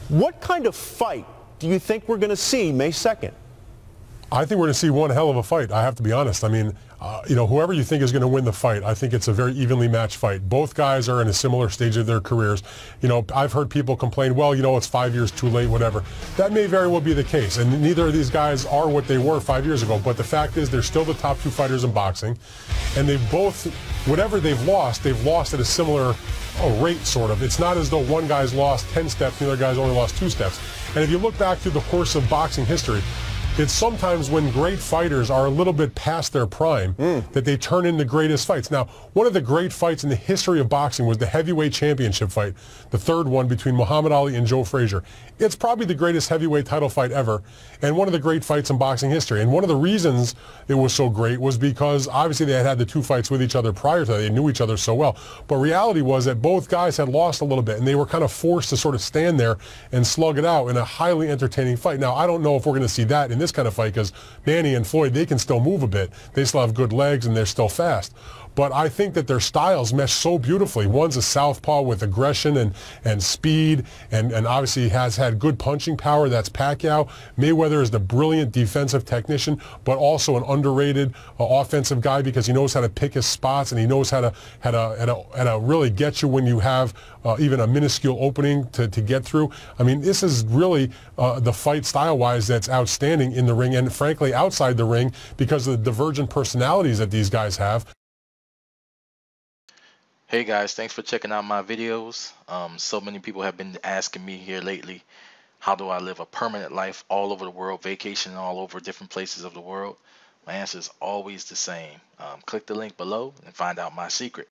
What kind of fight do you think we're going to see May 2nd? I think we're going to see one hell of a fight, I have to be honest. I mean, whoever you think is going to win the fight, I think it's a very evenly matched fight. Both guys are in a similar stage of their careers. I've heard people complain, well, it's 5 years too late, whatever. That may very well be the case, and neither of these guys are what they were 5 years ago, but the fact is they're still the top two fighters in boxing, and they've both, whatever they've lost at a similar rate, sort of. It's not as though one guy's lost 10 steps, the other guy's only lost 2 steps. And if you look back through the course of boxing history, it's sometimes when great fighters are a little bit past their prime that they turn into greatest fights. Now, one of the great fights in the history of boxing was the heavyweight championship fight, the third one between Muhammad Ali and Joe Frazier. It's probably the greatest heavyweight title fight ever, and one of the great fights in boxing history. And one of the reasons it was so great was because obviously they had had the 2 fights with each other prior to that. They knew each other so well. But reality was that both guys had lost a little bit, and they were kind of forced to sort of stand there and slug it out in a highly entertaining fight. Now, I don't know if we're going to see that in this kind of fight, because Manny and Floyd, they can still move a bit. They still have good legs, and they're still fast. But I think that their styles mesh so beautifully. One's a southpaw with aggression and speed, and obviously has had good punching power. That's Pacquiao. Mayweather is the brilliant defensive technician, but also an underrated offensive guy, because he knows how to pick his spots, and he knows how to really get you when you have even a minuscule opening to get through. I mean, this is really the fight style-wise that's outstanding in the ring, and frankly outside the ring, because of the divergent personalities that these guys have. Hey guys, thanks for checking out my videos. So many people have been asking me here lately, how do I live a permanent life all over the world, vacationing all over different places of the world? My answer is always the same. Click the link below and find out my secret.